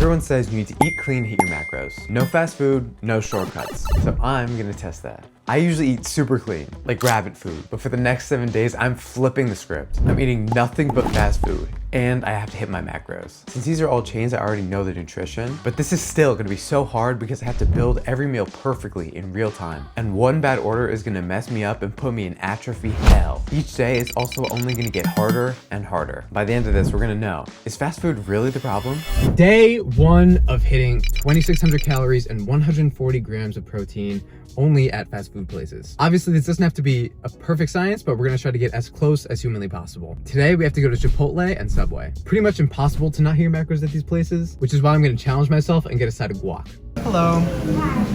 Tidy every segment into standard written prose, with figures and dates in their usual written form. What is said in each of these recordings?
Everyone says you need to eat clean, hit your macros. No fast food, no shortcuts. So I'm gonna test that. I usually eat super clean, like rabbit food, but for the next 7 days, I'm flipping the script. I'm eating nothing but fast food, and I have to hit my macros. Since these are all chains, I already know the nutrition, but this is still gonna be so hard because I have to build every meal perfectly in real time. And one bad order is gonna mess me up and put me in atrophy hell. Each day is also only gonna get harder and harder. By the end of this, we're gonna know, is fast food really the problem? Day 1 of hitting 2,600 calories and 140 grams of protein only at fast food places. Obviously, this doesn't have to be a perfect science, but we're gonna try to get as close as humanly possible. Today, we have to go to Chipotle and Subway. Pretty much impossible to not hear macros at these places, which is why I'm gonna challenge myself and get a side of guac. Hello.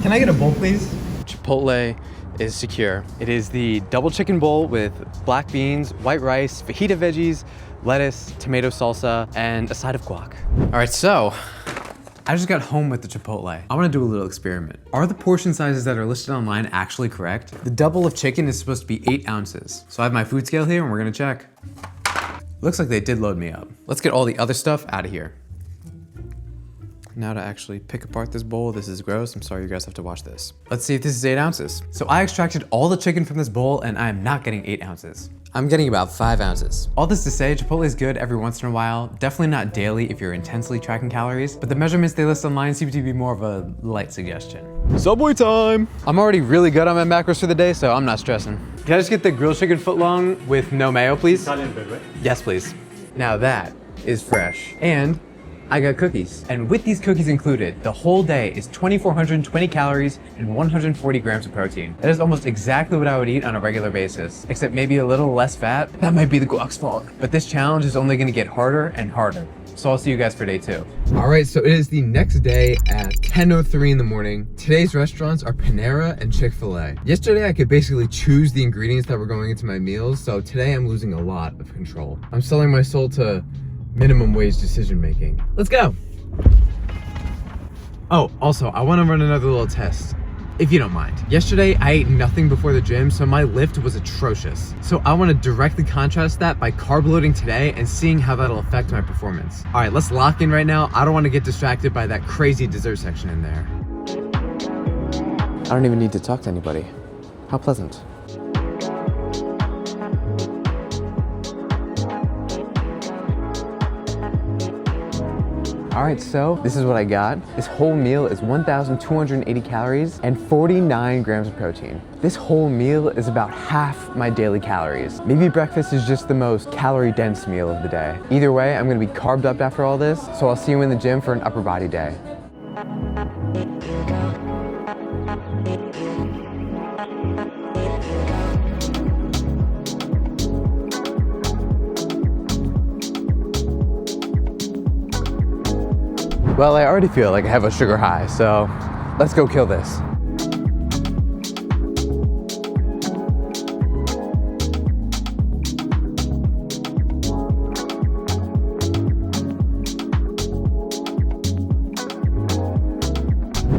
Can I get a bowl, please? Chipotle is secure. It is the double chicken bowl with black beans, white rice, fajita veggies, lettuce, tomato salsa, and a side of guac. All right, so I just got home with the Chipotle. I wanna do a little experiment. Are the portion sizes that are listed online actually correct? The double of chicken is supposed to be 8 ounces. So I have my food scale here and we're gonna check. Looks like they did load me up. Let's get all the other stuff out of here. Now to actually pick apart this bowl. This is gross. I'm sorry you guys have to watch this. Let's see if this is 8 ounces. So I extracted all the chicken from this bowl and I am not getting 8 ounces. I'm getting about 5 ounces. All this to say, Chipotle is good every once in a while. Definitely not daily if you're intensely tracking calories, but the measurements they list online seem to be more of a light suggestion. Subway time! I'm already really good on my macros for the day, so I'm not stressing. Can I just get the grilled chicken footlong with no mayo, please? Italian bread, right? Yes, please. Now that is fresh. And I got cookies. And with these cookies included, the whole day is 2,420 calories and 140 grams of protein. That is almost exactly what I would eat on a regular basis, except maybe a little less fat. That might be the guac's fault. But this challenge is only gonna get harder and harder. So I'll see you guys for day 2. All right, so it is the next day at 10:03 in the morning. Today's restaurants are Panera and Chick-fil-A. Yesterday, I could basically choose the ingredients that were going into my meals, so today I'm losing a lot of control. I'm selling my soul to minimum wage decision making. Let's go. Oh, also, I want to run another little test, if you don't mind. Yesterday, I ate nothing before the gym, so my lift was atrocious. So I want to directly contrast that by carb loading today and seeing how that'll affect my performance. All right, let's lock in right now. I don't want to get distracted by that crazy dessert section in there. I don't even need to talk to anybody. How pleasant. All right, so this is what I got. This whole meal is 1,280 calories and 49 grams of protein. This whole meal is about half my daily calories. Maybe breakfast is just the most calorie dense meal of the day. Either way, I'm gonna be carbed up after all this, so I'll see you in the gym for an upper body day. Well, I already feel like I have a sugar high, so let's go kill this.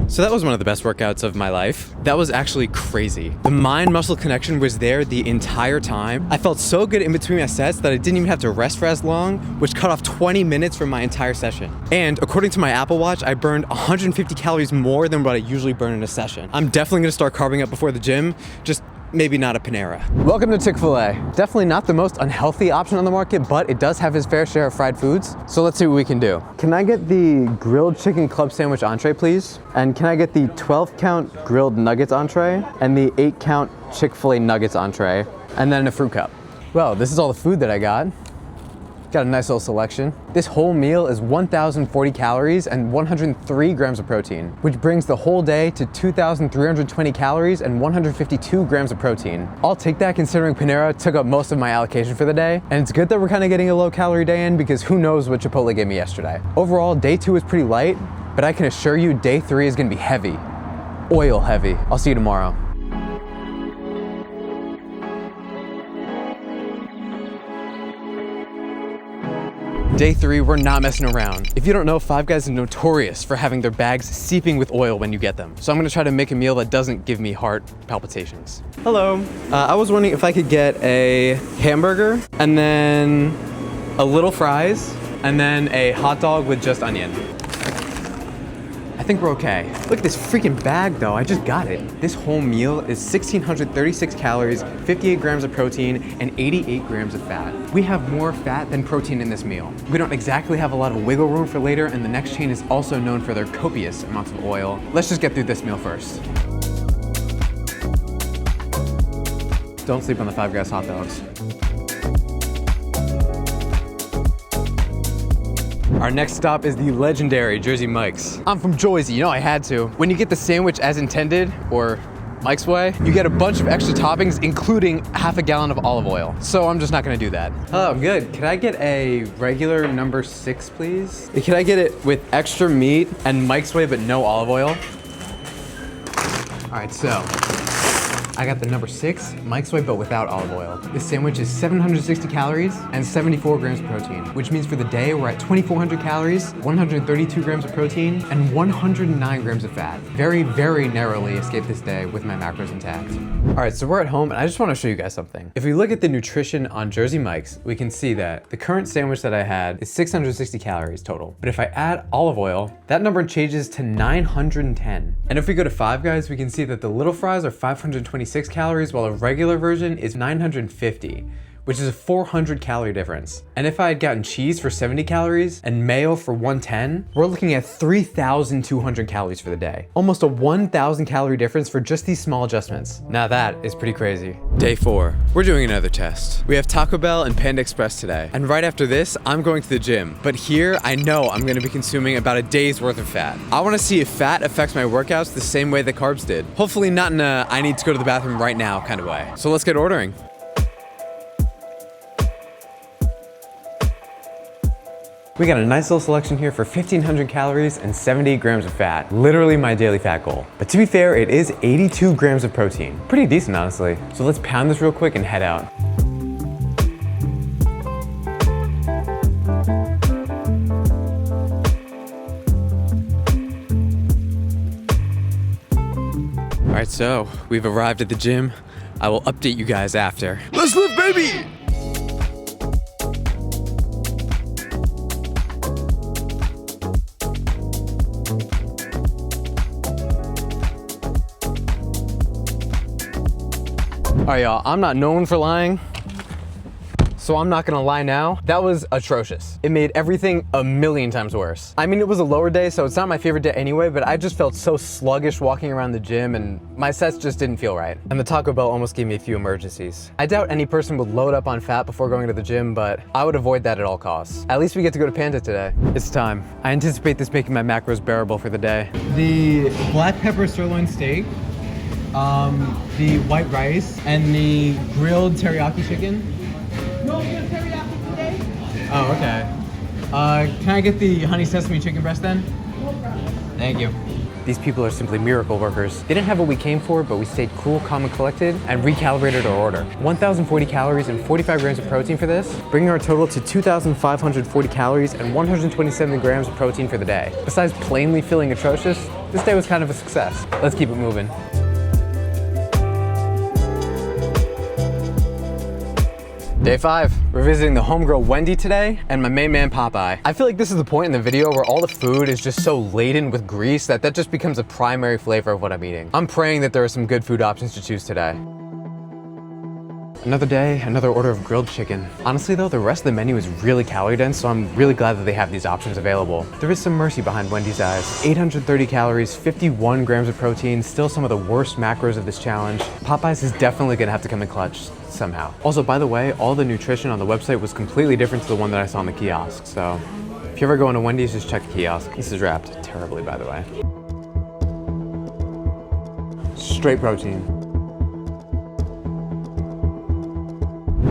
So that was one of the best workouts of my life. That was actually crazy. The mind-muscle connection was there the entire time. I felt so good in between my sets that I didn't even have to rest for as long, which cut off 20 minutes from my entire session. And according to my Apple Watch, I burned 150 calories more than what I usually burn in a session. I'm definitely gonna start carbing up before the gym, just maybe not a Panera. Welcome to Chick-fil-A. Definitely not the most unhealthy option on the market, but it does have its fair share of fried foods. So let's see what we can do. Can I get the grilled chicken club sandwich entree, please? And can I get the 12 count grilled nuggets entree and the 8 count Chick-fil-A nuggets entree, and then a fruit cup? Well, this is all the food that I got. Got a nice little selection. This whole meal is 1,040 calories and 103 grams of protein, which brings the whole day to 2,320 calories and 152 grams of protein. I'll take that considering Panera took up most of my allocation for the day, and it's good that we're kind of getting a low calorie day in because who knows what Chipotle gave me yesterday. Overall, day 2 is pretty light, but I can assure you day 3 is gonna be heavy. Oil heavy. I'll see you tomorrow. Day 3, we're not messing around. If you don't know, Five Guys is notorious for having their bags seeping with oil when you get them. So I'm gonna try to make a meal that doesn't give me heart palpitations. Hello. I was wondering if I could get a hamburger and then a little fries and then a hot dog with just onion. I think we're okay. Look at this freaking bag though, I just got it. This whole meal is 1,636 calories, 58 grams of protein, and 88 grams of fat. We have more fat than protein in this meal. We don't exactly have a lot of wiggle room for later, and the next chain is also known for their copious amounts of oil. Let's just get through this meal first. Don't sleep on the Five Guys hot dogs. Our next stop is the legendary Jersey Mike's. I'm from Jersey, you know I had to. When you get the sandwich as intended, or Mike's way, you get a bunch of extra toppings, including half a gallon of olive oil. So I'm just not gonna do that. Oh, good. Can I get a regular number 6, please? Can I get it with extra meat and Mike's way, but no olive oil? All right, so I got the number 6, Mike's Way, but without olive oil. This sandwich is 760 calories and 74 grams of protein, which means for the day we're at 2,400 calories, 132 grams of protein, and 109 grams of fat. Very, very narrowly escaped this day with my macros intact. All right, so we're at home and I just wanna show you guys something. If we look at the nutrition on Jersey Mike's, we can see that the current sandwich that I had is 660 calories total. But if I add olive oil, that number changes to 910. And if we go to Five Guys, we can see that the little fries are 526 calories, while a regular version is 950, which is a 400 calorie difference. And if I had gotten cheese for 70 calories and mayo for 110, we're looking at 3,200 calories for the day. Almost a 1,000 calorie difference for just these small adjustments. Now that is pretty crazy. Day 4, we're doing another test. We have Taco Bell and Panda Express today. And right after this, I'm going to the gym. But here, I know I'm gonna be consuming about a day's worth of fat. I wanna see if fat affects my workouts the same way that carbs did. Hopefully not in a I need to go to the bathroom right now kind of way. So let's get ordering. We got a nice little selection here for 1,500 calories and 70 grams of fat. Literally my daily fat goal. But to be fair, it is 82 grams of protein. Pretty decent, honestly. So let's pound this real quick and head out. All right, so we've arrived at the gym. I will update you guys after. Let's lift, baby! All right, y'all, I'm not known for lying, so I'm not gonna lie now. That was atrocious. It made everything a million times worse. I mean, it was a lower day, so it's not my favorite day anyway, but I just felt so sluggish walking around the gym and my sets just didn't feel right. And the Taco Bell almost gave me a few emergencies. I doubt any person would load up on fat before going to the gym, but I would avoid that at all costs. At least we get to go to Panda today. It's time. I anticipate this making my macros bearable for the day. The black pepper sirloin steak, the white rice, and the grilled teriyaki chicken. No good teriyaki today? Oh, okay. Can I get the honey sesame chicken breast then? No problem. Thank you. These people are simply miracle workers. They didn't have what we came for, but we stayed cool, calm, and collected and recalibrated our order. 1,040 calories and 45 grams of protein for this, bringing our total to 2,540 calories and 127 grams of protein for the day. Besides plainly feeling atrocious, this day was kind of a success. Let's keep it moving. Day 5, we're visiting the homegirl Wendy today and my main man Popeye. I feel like this is the point in the video where all the food is just so laden with grease that just becomes a primary flavor of what I'm eating. I'm praying that there are some good food options to choose today. Another day, another order of grilled chicken. Honestly though, the rest of the menu is really calorie dense, so I'm really glad that they have these options available. There is some mercy behind Wendy's eyes. 830 calories, 51 grams of protein, still some of the worst macros of this challenge. Popeyes is definitely gonna have to come in clutch somehow. Also, by the way, all the nutrition on the website was completely different to the one that I saw in the kiosk, so if you ever go into Wendy's, just check the kiosk. This is wrapped terribly, by the way. Straight protein.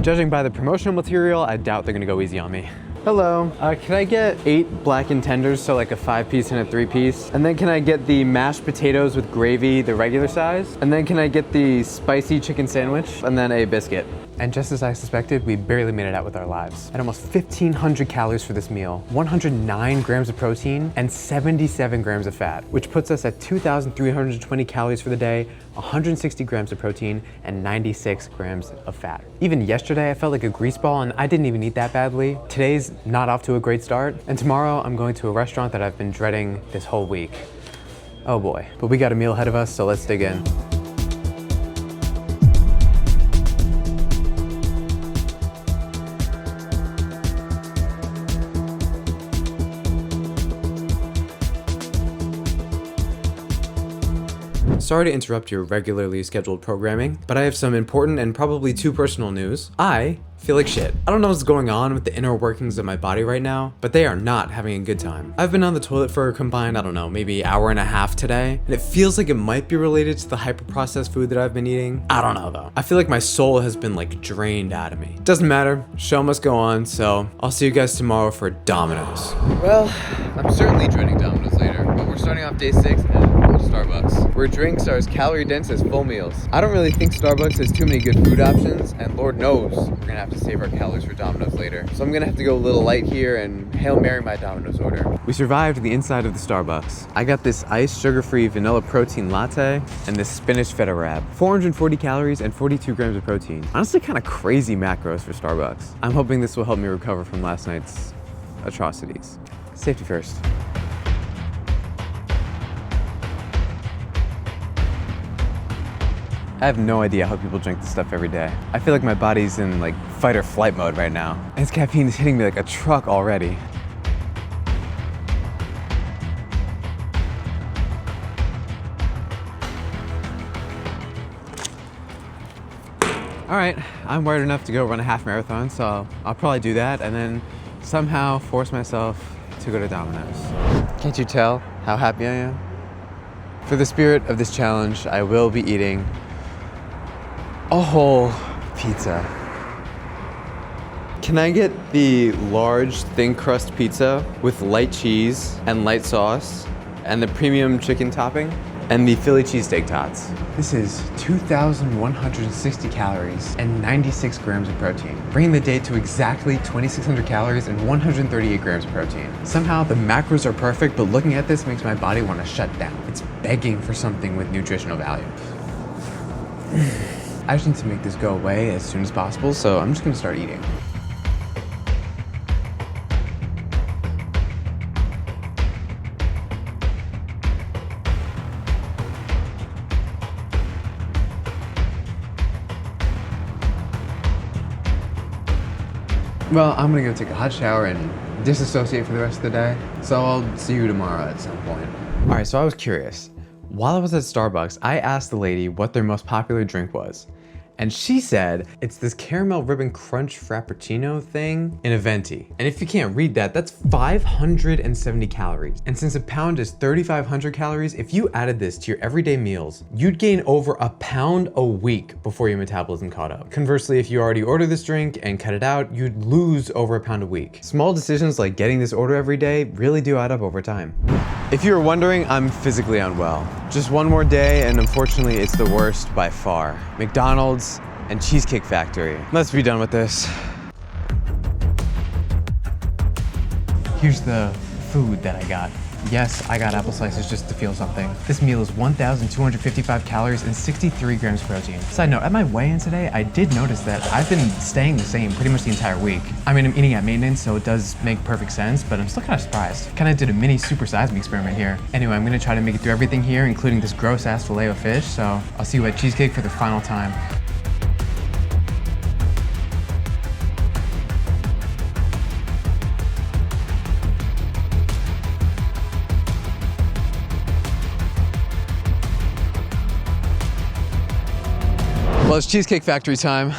Judging by the promotional material, I doubt they're gonna go easy on me. Hello, can I get 8 blackened tenders, so like a 5-piece and a 3-piece? And then can I get the mashed potatoes with gravy, the regular size? And then can I get the spicy chicken sandwich? And then a biscuit. And just as I suspected, we barely made it out with our lives. At almost 1,500 calories for this meal, 109 grams of protein, and 77 grams of fat, which puts us at 2,320 calories for the day, 160 grams of protein, and 96 grams of fat. Even yesterday, I felt like a grease ball and I didn't even eat that badly. Today's not off to a great start. And tomorrow, I'm going to a restaurant that I've been dreading this whole week. Oh boy, but we got a meal ahead of us, so let's dig in. Sorry to interrupt your regularly scheduled programming, but I have some important and probably too personal news. I feel like shit. I don't know what's going on with the inner workings of my body right now, but they are not having a good time. I've been on the toilet for a combined, I don't know, maybe hour and a half today, and it feels like it might be related to the hyper-processed food that I've been eating. I don't know though. I feel like my soul has been like drained out of me. Doesn't matter, show must go on, so I'll see you guys tomorrow for Domino's. Well, I'm certainly joining Domino's later, but we're starting off day 6 and going to Starbucks, where drinks are as calorie dense as full meals. I don't really think Starbucks has too many good food options, and Lord knows we're gonna have to save our calories for Domino's later. So I'm gonna have to go a little light here and Hail Mary my Domino's order. We survived the inside of the Starbucks. I got this iced sugar-free vanilla protein latte and this spinach feta wrap. 440 calories and 42 grams of protein. Honestly, kind of crazy macros for Starbucks. I'm hoping this will help me recover from last night's atrocities. Safety first. I have no idea how people drink this stuff every day. I feel like my body's in like fight or flight mode right now. And this caffeine is hitting me like a truck already. All right, I'm wired enough to go run a half marathon, so I'll probably do that and then somehow force myself to go to Domino's. Can't you tell how happy I am? For the spirit of this challenge, I will be eating a whole pizza. Can I get the large thin crust pizza with light cheese and light sauce and the premium chicken topping and the Philly cheesesteak tots? This is 2,160 calories and 96 grams of protein, bringing the day to exactly 2,600 calories and 138 grams of protein. Somehow the macros are perfect, but looking at this makes my body want to shut down. It's begging for something with nutritional value. I just need to make this go away as soon as possible, so I'm just gonna start eating. Well, I'm gonna go take a hot shower and disassociate for the rest of the day, so I'll see you tomorrow at some point. All right, so I was curious. While I was at Starbucks, I asked the lady what their most popular drink was. And she said it's this caramel ribbon crunch frappuccino thing in a venti. And if you can't read that, that's 570 calories. And since a pound is 3,500 calories, if you added this to your everyday meals, you'd gain over a pound a week before your metabolism caught up. Conversely, if you already order this drink and cut it out, you'd lose over a pound a week. Small decisions like getting this order every day really do add up over time. If you were wondering, I'm physically unwell. Just one more day, and unfortunately, it's the worst by far. McDonald's and Cheesecake Factory. Let's be done with this. Here's the food that I got. Yes, I got apple slices just to feel something. This meal is 1,255 calories and 63 grams of protein. Side note, at my weigh-in today, I did notice that I've been staying the same pretty much the entire week. I mean, I'm eating at maintenance, so it does make perfect sense, but I'm still kind of surprised. Kind of did a mini super size me experiment here. Anyway, I'm gonna try to make it through everything here, including this gross-ass filet of fish, so I'll see you at Cheesecake for the final time. Well, it's Cheesecake Factory time.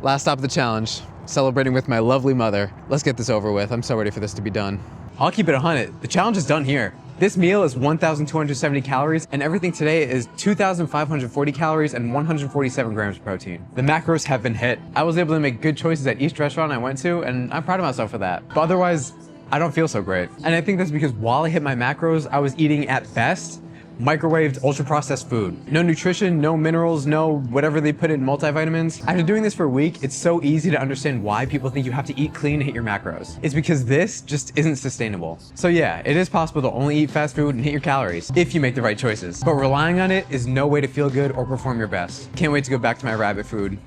Last stop of the challenge. Celebrating with my lovely mother. Let's get this over with. I'm so ready for this to be done. I'll keep it 100. The challenge is done here. This meal is 1,270 calories, and everything today is 2,540 calories and 147 grams of protein. The macros have been hit. I was able to make good choices at each restaurant I went to, and I'm proud of myself for that. But otherwise, I don't feel so great. And I think that's because while I hit my macros, I was eating at best microwaved, ultra-processed food. No nutrition, no minerals, no whatever they put in multivitamins. After doing this for a week, it's so easy to understand why people think you have to eat clean to hit your macros. It's because this just isn't sustainable. So yeah, it is possible to only eat fast food and hit your calories if you make the right choices. But relying on it is no way to feel good or perform your best. Can't wait to go back to my rabbit food.